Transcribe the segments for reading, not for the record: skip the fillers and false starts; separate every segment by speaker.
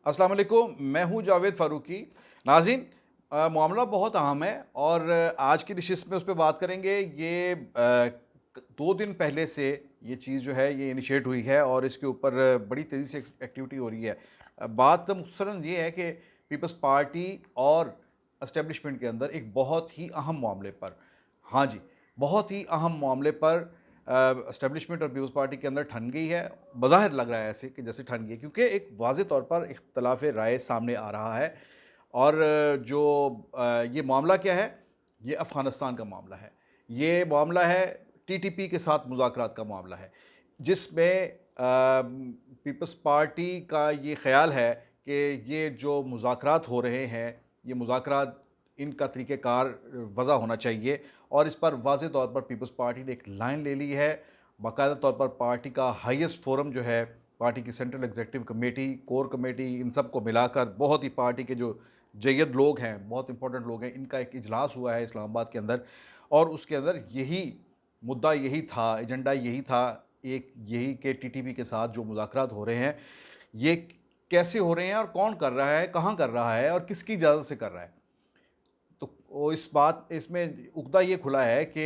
Speaker 1: अस्सलाम वालेकुम, मैं हूँ जावेद फ़ारूकी। नाज़रीन, मामला बहुत अहम है और आज की डिशेस में उस पे बात करेंगे। ये 2 दिन पहले से ये चीज़ जो है ये इनिशिएट हुई है और इसके ऊपर बड़ी तेज़ी से एक्टिविटी हो रही है। बात मुख्तसरन ये है कि पीपल्स पार्टी और एस्टेब्लिशमेंट के अंदर एक बहुत ही अहम मामले पर, हाँ जी, बहुत ही अहम मामले पर एस्टेब्लिशमेंट और पीपल्स पार्टी के अंदर ठन गई है। बज़ाहिर लग रहा है ऐसे कि जैसे ठन गई है, क्योंकि एक वाज़ेह तौर पर इख्तिलाफ़ राय सामने आ रहा है। और ये मामला क्या है? ये अफ़गानिस्तान का मामला है। ये मामला है टीटीपी के साथ मुज़ाकरात का मामला है, जिसमें पीपल्स पार्टी का ये ख़्याल है कि ये जो मुज़ाकरात हो रहे हैं, ये मुज़ाकरात इनका तरीक़ेकार वज़ा होना चाहिए और इस पर वाज़ेह तौर पर पीपल्स पार्टी ने एक लाइन ले ली है। बाकायदा तौर पर पार्टी का हाईएस्ट फोरम जो है, पार्टी की central executive committee, core committee, इन सब को मिलाकर बहुत ही पार्टी के जो जय्यद लोग हैं, बहुत इंपॉर्टेंट लोग हैं, इनका एक इजलास हुआ है इस्लामाबाद के अंदर और उसके अंदर यही मुद्दा यही था, एजेंडा यही था, एक यही कि टीटीपी के साथ जो मुज़ाकरात हो रहे हैं, ये कैसे हो रहे हैं और कौन कर रहा है, कहाँ कर रहा है और किसकी इजाज़त से कर रहा है। तो वो इस बात इसमें उगदा ये खुला है कि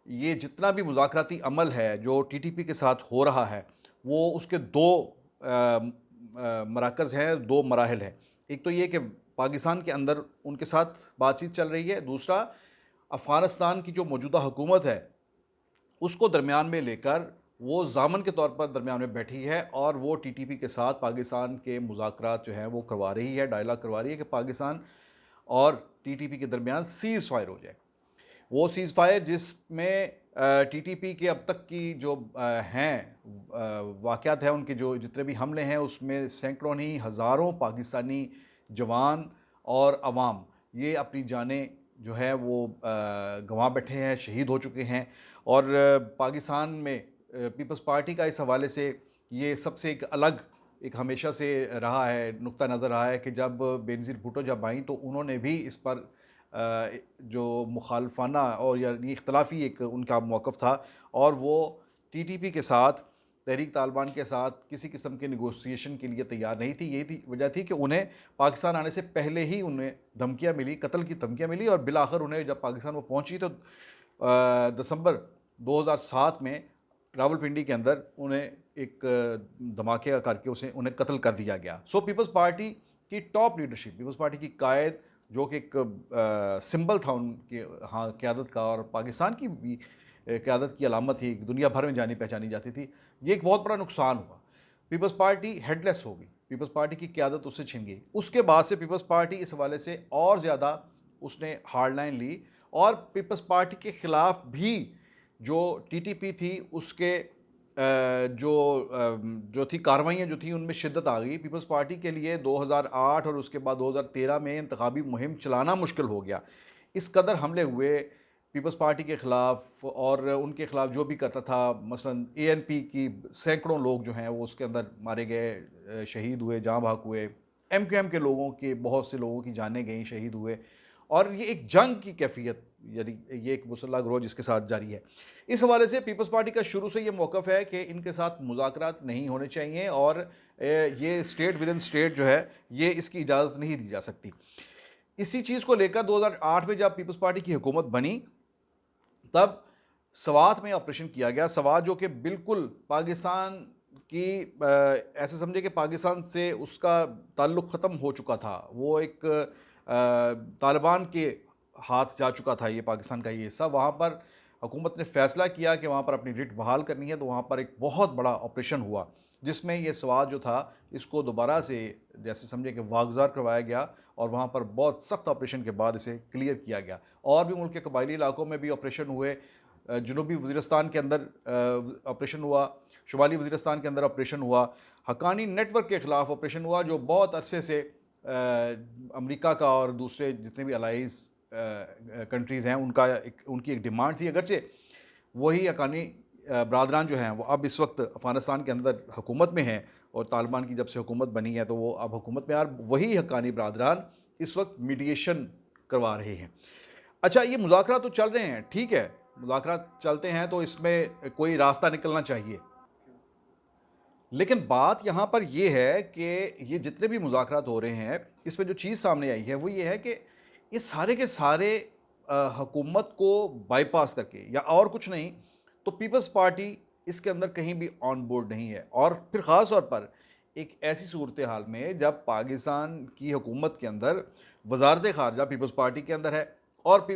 Speaker 1: ये जितना भी मुज़ाकराती अमल है जो टीटीपी के साथ हो रहा है, वो उसके 2 मराकज़ हैं, 2 मराहिल हैं। एक तो ये कि पाकिस्तान के अंदर उनके साथ बातचीत चल रही है, दूसरा अफ़गानिस्तान की जो मौजूदा हुकूमत है, उसको दरमियान में लेकर वो ज़ामन के तौर पर दरमियान में बैठी है और वो टीटीपी के साथ पाकिस्तान के मुज़ाकरात जो हैं वो करवा रही है, डायलॉग करवा रही है कि पाकिस्तान और टीटीपी के दरमियान सीज़ फायर हो जाए। वो सीज़ फायर जिसमें टीटीपी के अब तक की जो वाक़यात हैं, उनके जो जितने भी हमले हैं, उसमें सैकड़ों नहीं हज़ारों पाकिस्तानी जवान और अवाम ये अपनी जानें जो है वो गँवा बैठे हैं, शहीद हो चुके हैं। और पाकिस्तान में पीपल्स पार्टी का इस हवाले से ये सबसे एक अलग एक हमेशा से रहा है, नुक्ता नज़र रहा है कि जब बेनज़ीर भुट्टो जब आईं तो उन्होंने भी इस पर जो मुखालफाना और यानी इख्तलाफी एक उनका मौक़िफ़ था और वो टीटीपी के साथ, तहरीक तालिबान के साथ किसी किस्म के नेगोशिएशन के लिए तैयार नहीं थी। यही थी वजह थी कि उन्हें पाकिस्तान आने से पहले ही उन्हें धमकियाँ मिली, कत्ल की धमकियाँ मिली और बिलाखिर उन्हें जब पाकिस्तान वो पहुँची तो दिसंबर 2007 में रावलपिंडी के अंदर उन्हें एक धमाके करके उसे उन्हें कत्ल कर दिया गया। सो पीपल्स पार्टी की टॉप लीडरशिप, पीपल्स पार्टी की कायद जो कि एक सिंबल था उनकी हाँ क़यादत का और पाकिस्तान की भी क़यादत की अलामत थी, दुनिया भर में जानी पहचानी जाती थी। ये एक बहुत बड़ा नुकसान हुआ। पीपल्स पार्टी हेडलेस हो गई, पीपल्स पार्टी की क़यादत उससे छिन गई। उसके बाद से पीपल्स पार्टी इस हवाले से और ज़्यादा उसने हार्ड लाइन ली और पीपल्स पार्टी के ख़िलाफ़ भी जो टीटीपी थी उसके जो थी कार्रवाइयाँ जो थी उनमें शिद्दत आ गई। पीपल्स पार्टी के लिए 2008 और उसके बाद 2013 में इंतखाबी मुहिम चलाना मुश्किल हो गया। इस कदर हमले हुए पीपल्स पार्टी के ख़िलाफ़ और उनके ख़िलाफ़ जो भी करता था, मसलन एएनपी की सैकड़ों लोग जो हैं वो उसके अंदर मारे गए, शहीद हुए, जाँ बहक हुए। एमक्यूएम के लोगों के बहुत से लोगों की जानें गईं, शहीद हुए और ये एक जंग की कैफ़ियत यानी ये एक मुसल्लह गिरोह जिसके साथ जारी है। इस हवाले से पीपल्स पार्टी का शुरू से ये मौक़िफ़ है कि इनके साथ मुज़ाकरात नहीं होने चाहिए और ये स्टेट विद इन स्टेट जो है, ये इसकी इजाज़त नहीं दी जा सकती। इसी चीज़ को लेकर 2008 में जब पीपल्स पार्टी की हुकूमत बनी, तब सवात में ऑपरेशन किया गया। सवात जो कि बिल्कुल पाकिस्तान की ऐसे समझे कि पाकिस्तान से उसका ताल्लुक़ ख़त्म हो चुका था। वो एक तालिबान के हाथ जा चुका था ये पाकिस्तान का ये हिस्सा। वहाँ पर हुकूमत ने फ़ैसला किया कि वहाँ पर अपनी रिट बहाल करनी है, तो वहाँ पर एक बहुत बड़ा ऑपरेशन हुआ, जिसमें ये सवात जो था, इसको दोबारा से जैसे समझे कि वागज़ार करवाया गया और वहाँ पर बहुत सख्त ऑपरेशन के बाद इसे क्लियर किया गया। और भी मुल्क के कबायली इलाकों में भी ऑपरेशन हुए, जनूबी वज़ीरिस्तान के अंदर ऑपरेशन हुआ, शुमाली वज़ीरिस्तान के अंदर ऑपरेशन हुआ, हक्कानी नेटवर्क के ख़िलाफ़ ऑपरेशन हुआ, जो बहुत अरसे से अमेरिका का और दूसरे जितने भी अलाइज़ कंट्रीज़ हैं उनकी एक डिमांड थी। अगरचे वही हक्कानी बरादरान जो हैं वो अब इस वक्त अफ़गानिस्तान के अंदर हुकूमत में हैं और तालिबान की जब से हुकूमत बनी है तो वो अब हुकूमत में और वही हक्कानी बरादरान इस वक्त मीडिएशन करवा रहे हैं। अच्छा, ये मुज़ाकरात तो चल रहे हैं, ठीक है, मुज़ाकरात चलते हैं तो इसमें कोई रास्ता निकलना चाहिए। लेकिन बात यहाँ पर ये है कि ये जितने भी मुज़ाकरात हो रहे हैं, इसमें जो चीज़ सामने आई है वो ये है कि ये सारे के सारे हुकूमत को बाईपास करके, या और कुछ नहीं तो पीपल्स पार्टी इसके अंदर कहीं भी ऑन बोर्ड नहीं है। और फिर ख़ास तौर पर एक ऐसी सूरत हाल में जब पाकिस्तान की हुकूमत के अंदर वजारत ख़ारजा पीपल्स पार्टी के अंदर है, और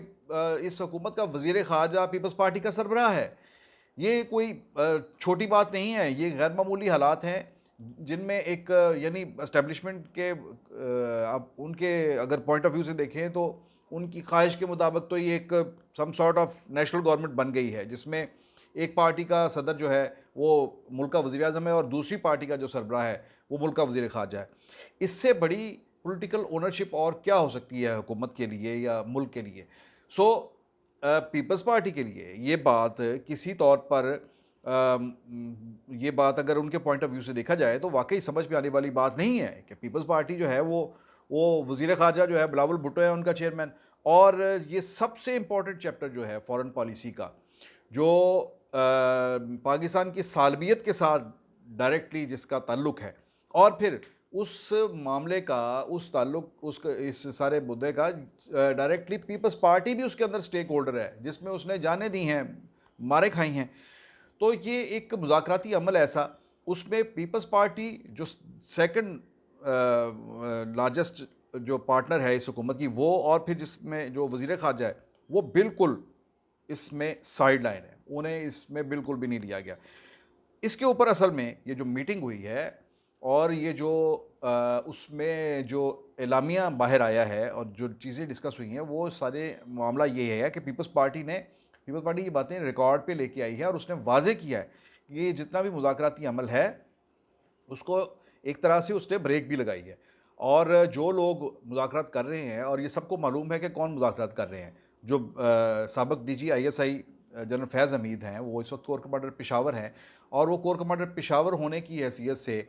Speaker 1: इस हुकूमत का वज़ीर ख़ारजा पीपल्स पार्टी का सरबराह है। ये कोई छोटी बात नहीं है, ये गैर मामूली हालात हैं जिनमें एक यानी एस्टेब्लिशमेंट के आप उनके अगर पॉइंट ऑफ व्यू से देखें तो उनकी ख्वाहिश के मुताबिक तो ये एक some sort of national government बन गई है, जिसमें एक पार्टी का सदर जो है वो मुल्क का वज़ीर आज़म है और दूसरी पार्टी का जो सरबराह है वो मुल्क का वज़ीर ख़ारजा है। इससे बड़ी पॉलिटिकल ओनरशिप और क्या हो सकती है हुकूमत के लिए या मुल्क के लिए। सो पीपल्स पार्टी के लिए ये बात किसी तौर पर ये बात अगर उनके पॉइंट ऑफ व्यू से देखा जाए तो वाकई समझ में आने वाली बात नहीं है कि पीपल्स पार्टी जो है वो वज़ीर ख़ारजा जो है बिलावल भुट्टो है उनका चेयरमैन। और ये सबसे इम्पॉर्टेंट चैप्टर जो है फ़ॉरेन पॉलिसी का, जो पाकिस्तान की सालबियत के साथ डायरेक्टली जिसका ताल्लुक़ है, और फिर उस मामले का उस ताल्लुक़ उस इस सारे मुद्दे का डायरेक्टली पीपल्स पार्टी भी उसके अंदर स्टेक होल्डर है, जिसमें उसने जानें दी हैं, मारे खाई हैं। तो ये एक मुज़ाकराती अमल ऐसा, उसमें पीपल्स पार्टी जो सेकंड लार्जेस्ट जो पार्टनर है इस हुकूमत की वो, और फिर जिसमें जो वज़ीर ख़ारजा है वो बिल्कुल इसमें साइड लाइन है, उन्हें इसमें बिल्कुल भी नहीं लिया गया। इसके ऊपर असल में ये जो मीटिंग हुई है और ये जो उसमें जो एलामिया बाहर आया है और जो चीज़ें डिस्कस हुई हैं, वो सारे मामला ये है कि पीपल्स पार्टी ये बातें रिकॉर्ड पे लेके आई है और उसने वाज़े किया है कि ये जितना भी मुज़ाकराती अमल है उसको एक तरह से उसने ब्रेक भी लगाई है। और जो लोग मुज़ाकरात कर रहे हैं, और ये सबको मालूम है कि कौन मुज़ाकरात कर रहे हैं, जो साबिक़ डीजी आईएसआई जनरल फैज़ हमीद हैं, वो इस वक्त कोर कमांडर पेशावर हैं, और वो कोर कमांडर पेशावर होने की हैसियत से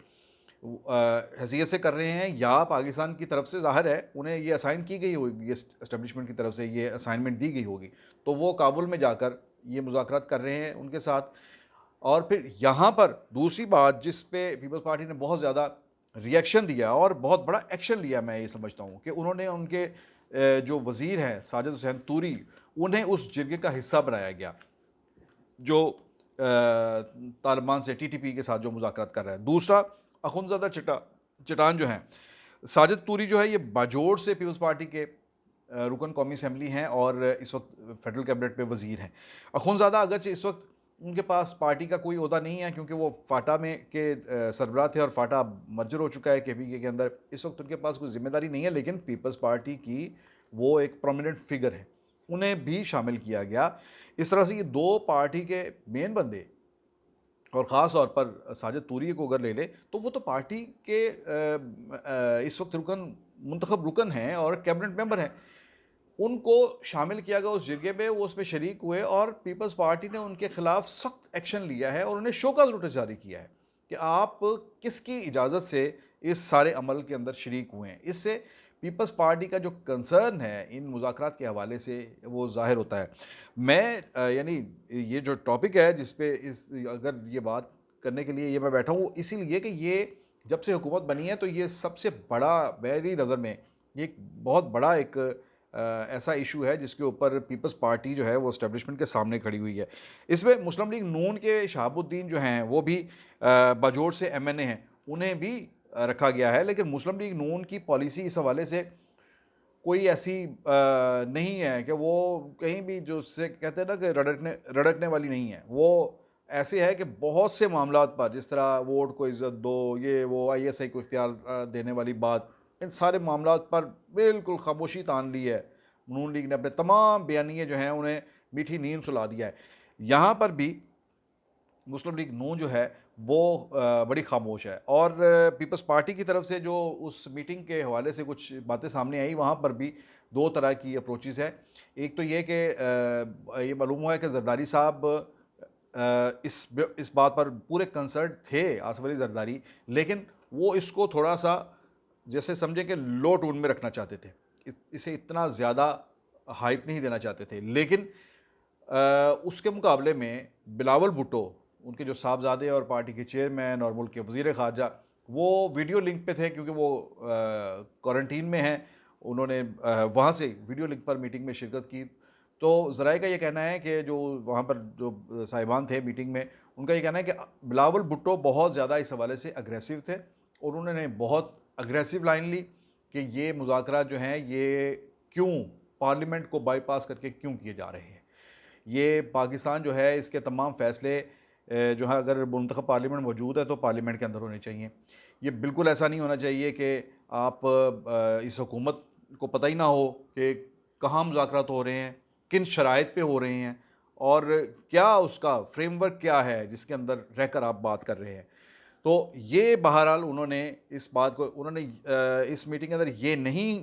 Speaker 1: कर रहे हैं, या पाकिस्तान की तरफ से ज़ाहिर है उन्हें ये असाइन की गई होगी, एस्टेब्लिशमेंट की तरफ से ये असाइनमेंट दी गई होगी, तो वो काबुल में जाकर ये मुज़ाकरात कर रहे हैं उनके साथ। और फिर यहाँ पर दूसरी बात जिस पे पीपल्स पार्टी ने बहुत ज़्यादा रिएक्शन दिया और बहुत बड़ा एक्शन लिया, मैं ये समझता हूँ कि उन्होंने उनके जो वज़ीर हैं साजिद हुसैन तूरी, उन्हें उस जिरगे का हिस्सा बनाया गया जो तालिबान से टीटीपी के साथ जो मुज़ाकरात कर रहा है। दूसरा, अखुंज़ादा चटान जो हैं, साजिद तूरी जो है ये बाजोड़ से पीपल्स पार्टी के रुकन कौमी असम्बली हैं और इस वक्त फेडरल कैबिनेट में वज़ीर हैं। अखुंज़ादा अगरचे इस वक्त उनके पास पार्टी का कोई ओहदा नहीं है, क्योंकि वो फाटा में के सरबराह थे और फाटा मर्जर हो चुका है केपीके के अंदर, इस वक्त उनके पास कोई जिम्मेदारी नहीं है, लेकिन पीपल्स पार्टी की वो एक प्रोमिनेंट फिगर है, उन्हें भी शामिल किया गया। इस तरह से ये दो पार्टी के मेन बंदे, और ख़ास तौर पर साजिद तूरी को अगर ले ले तो वो तो पार्टी के इस वक्त मुंतखब रुकन हैं और कैबिनेट मेंबर हैं, उनको शामिल किया गया उस जिरगे में, वो उसमें शरीक हुए और पीपल्स पार्टी ने उनके खिलाफ सख्त एक्शन लिया है और उन्हें शोकॉज़ नोटिस जारी किया है कि आप किसकी इजाज़त से इस सारे अमल के अंदर शरीक हुए हैं। इससे पीपल्स पार्टी का जो कंसर्न है इन मुज़ाकरात के हवाले से वो ज़ाहिर होता है। मैं यानी ये जो टॉपिक है जिस पे अगर ये बात करने के लिए ये मैं बैठा हूँ, इसीलिए कि ये जब से हुकूमत बनी है तो ये सबसे बड़ा, मेरी नज़र में ये एक बहुत बड़ा एक ऐसा इशू है जिसके ऊपर पीपल्स पार्टी जो है वो एस्टेब्लिशमेंट के सामने खड़ी हुई है। इसमें मुस्लिम लीग नून के शहाबुद्दीन जो हैं वो भी बाजोड़ से एमएनए हैं, उन्हें भी रखा गया है, लेकिन मुस्लिम लीग नून की पॉलिसी इस हवाले से कोई ऐसी नहीं है कि वो कहीं भी जो से कहते हैं ना कि रड़कने वाली नहीं है। वो ऐसे है कि बहुत से मामलात पर, जिस तरह वोट को इज़्ज़त दो, ये वो आईएसआई को इख्तियार देने वाली बात, इन सारे मामलात पर बिल्कुल खामोशी तान ली है। नून लीग ने अपने तमाम बयानिए जो हैं उन्हें मीठी नींद सुला दिया है। यहाँ पर भी मुस्लिम लीग नून जो है वो बड़ी खामोश है, और पीपल्स पार्टी की तरफ से जो उस मीटिंग के हवाले से कुछ बातें सामने आई, वहाँ पर भी दो तरह की अप्रोचेज़ है। एक तो ये कि ये मालूम हुआ है कि जरदारी साहब इस बात पर पूरे कंसर्न थे, आसिफ अली जरदारी, लेकिन वो इसको थोड़ा सा जैसे समझें कि लो टोन में रखना चाहते थे, इसे इतना ज़्यादा हाइप नहीं देना चाहते थे। लेकिन उसके मुकाबले में बिलावल भुट्टो उनके जो साहबजादे और पार्टी के चेयरमैन और मुल्क के वज़ीर ख़ारजा वो वीडियो लिंक पे थे, क्योंकि वो क्वारंटीन में हैं। उन्होंने वहाँ से वीडियो लिंक पर मीटिंग में शिरकत की। तो ज़राए का ये कहना है कि जो वहाँ पर जो साहिबान थे मीटिंग में, उनका ये कहना है कि बिलावल भुट्टो बहुत ज़्यादा इस हवाले से अग्रेसिव थे और उन्होंने बहुत अग्रेसिव लाइन ली कि ये मुज़ाकरात जो हैं ये क्यों पार्लियामेंट को बाईपास करके क्यों किए जा रहे हैं। ये पाकिस्तान जो है इसके तमाम फ़ैसले जो है अगर मुंतखब पार्लियामेंट मौजूद है तो पार्लियामेंट के अंदर होने चाहिए। ये बिल्कुल ऐसा नहीं होना चाहिए कि आप इस हुकूमत को पता ही ना हो कि कहाँ मुज़ाकरात हो रहे हैं, किन शराइत पे हो रहे हैं और क्या उसका फ्रेमवर्क क्या है जिसके अंदर रहकर आप बात कर रहे हैं। तो ये बहरहाल उन्होंने इस बात को उन्होंने इस मीटिंग के अंदर ये नहीं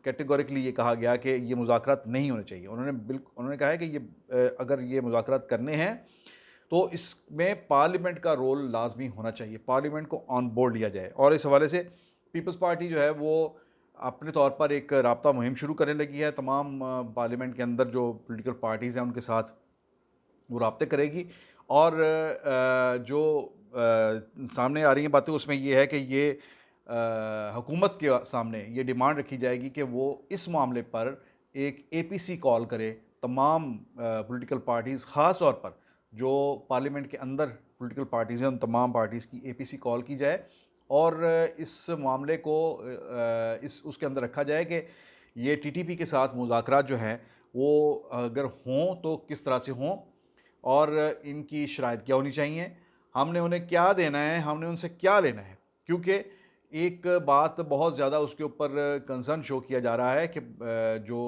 Speaker 1: कैटेगोरिकली ये कहा गया कि ये मुज़ाकरात नहीं होने चाहिए। उन्होंने कहा है कि ये अगर ये मुज़ाकरात करने हैं तो इसमें पार्लियामेंट का रोल लाजमी होना चाहिए, पार्लियामेंट को ऑन बोर्ड लिया जाए। और इस हवाले से पीपल्स पार्टी जो है वो अपने तौर पर एक राब्ता मुहिम शुरू करने लगी है। तमाम पार्लियामेंट के अंदर जो पॉलिटिकल पार्टीज़ हैं उनके साथ वो राब्ते करेगी और जो सामने आ रही हैं बातें उसमें ये है कि ये हुकूमत के सामने ये डिमांड रखी जाएगी कि वो इस मामले पर एक एपीसी कॉल करे। तमाम पॉलिटिकल पार्टीज़ ख़ास तौर पर जो पार्लियामेंट के अंदर पॉलिटिकल पार्टीज़ हैं उन तमाम पार्टीज़ की एपीसी कॉल की जाए और इस मामले को इस उसके अंदर रखा जाए कि ये टीटीपी के साथ मुज़ाकरात जो हैं वो अगर हों तो किस तरह से हों और इनकी शराइत क्या होनी चाहिए, हमने उन्हें क्या देना है, हमने उनसे क्या लेना है। क्योंकि एक बात बहुत ज़्यादा उसके ऊपर कंसर्न शो किया जा रहा है कि जो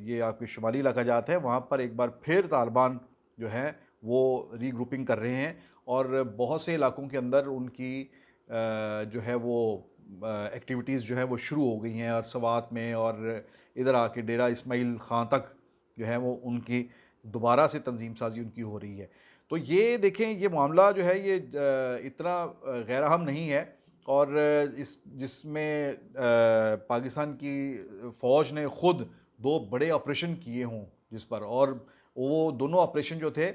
Speaker 1: ये आपके शुमाली इलाका जात है वहाँ पर एक बार फिर तालिबान जो हैं वो रीग्रुपिंग कर रहे हैं और बहुत से इलाकों के अंदर उनकी जो है वो एक्टिविटीज़ जो है वो शुरू हो गई हैं और सवात में और इधर आके डेरा इस्माइल ख़ान तक जो है वो उनकी दोबारा से तंजीम साजी उनकी हो रही है। तो ये देखें ये मामला जो है ये इतना गैर अहम नहीं है और इस जिसमें पाकिस्तान की फ़ौज ने ख़ुद 2 बड़े ऑपरेशन किए हों जिस पर, और वो दोनों ऑपरेशन जो थे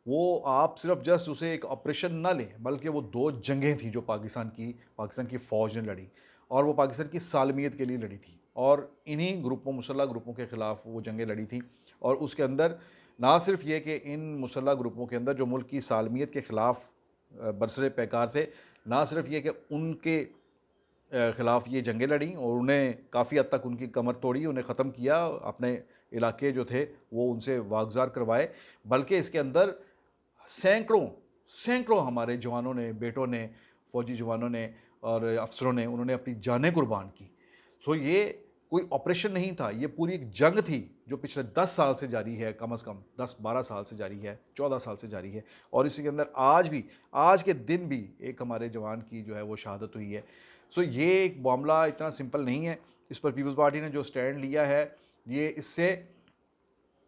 Speaker 1: वो आप सिर्फ जस्ट उसे एक ऑपरेशन ना लें बल्कि वो 2 जंगें थी जो पाकिस्तान की फ़ौज ने लड़ी और वो पाकिस्तान की सालमियत के लिए लड़ी थी और इन्हीं ग्रुपों मुसल्लह ग्रुपों के ख़िलाफ़ वो जंगें लड़ी थी। और उसके अंदर ना सिर्फ ये कि इन मुसल्लह ग्रुपों के अंदर जो मुल्क की सालमियत के ख़िलाफ़ बरसरे पैकार थे, ना सिर्फ ये कि उनके ख़िलाफ़ ये जंगें लड़ी और उन्हें काफ़ी हद तक उनकी कमर तोड़ी, उन्हें ख़त्म किया, अपने इलाके जो थे वो उनसे वागुज़ार करवाए, बल्कि इसके अंदर सैकड़ों सैकड़ों हमारे जवानों ने, बेटों ने, फ़ौजी जवानों ने और अफ़सरों ने उन्होंने अपनी जानें कुर्बान की। सो ये कोई ऑपरेशन नहीं था, ये पूरी एक जंग थी जो पिछले 10 साल से जारी है, कम से कम 10-12 साल से जारी है, 14 साल से जारी है और इसी के अंदर आज के दिन भी एक हमारे जवान की जो है वो शहादत हुई है। सो ये एक मामला इतना सिंपल नहीं है। इस पर पीपल्स पार्टी ने जो स्टैंड लिया है ये इससे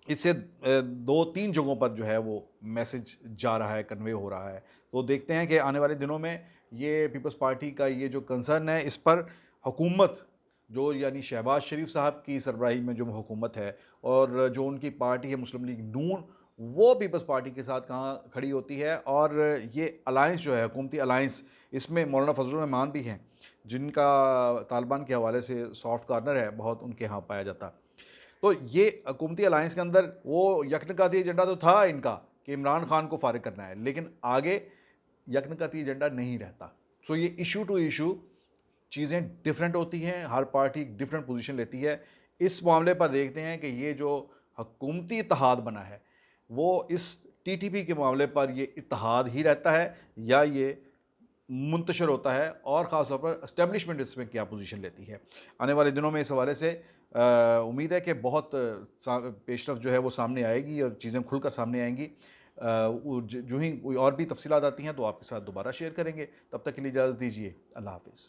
Speaker 1: इससे 2-3 जगहों पर जो है वो मैसेज जा रहा है, कन्वे हो रहा है। तो देखते हैं कि आने वाले दिनों में ये पीपल्स पार्टी का ये जो कंसर्न है इस पर हुकूमत जो यानी शहबाज शरीफ साहब की सरबराही में जो हुकूमत है और जो उनकी पार्टी है मुस्लिम लीग नून, वो पीपल्स पार्टी के साथ कहाँ खड़ी होती है और ये अलायंस जो है हुकूमती अलायंस, इसमें मौलाना फजलुर रहमान भी हैं जिनका तालिबान के हवाले से सॉफ्ट कॉर्नर है बहुत उनके यहाँ पाया जाता। तो ये हुकूमती अलायंस के अंदर वो यकनकाती एजेंडा तो था इनका कि इमरान खान को फारिग करना है, लेकिन आगे यकनकाती एजेंडा नहीं रहता। सो ये इशू टू इशू चीज़ें डिफरेंट होती हैं, हर पार्टी डिफरेंट पोजीशन लेती है। इस मामले पर देखते हैं कि ये जो हुकूमती इत्तेहाद बना है वो इस टीटीपी के मामले पर ये इत्तेहाद ही रहता है या ये मुंतशर होता है और ख़ास तौर पर एस्टेब्लिशमेंट इसमें क्या पोजीशन लेती है। आने वाले दिनों में इस हवाले से उम्मीद है कि बहुत पेशरफ जो है वो सामने आएगी और चीज़ें खुलकर सामने आएंगी। जो ही कोई और भी तफसीलात आती हैं तो आपके साथ दोबारा शेयर करेंगे। तब तक के लिए इजाज़त दीजिए। अल्लाह हाफ़िज़।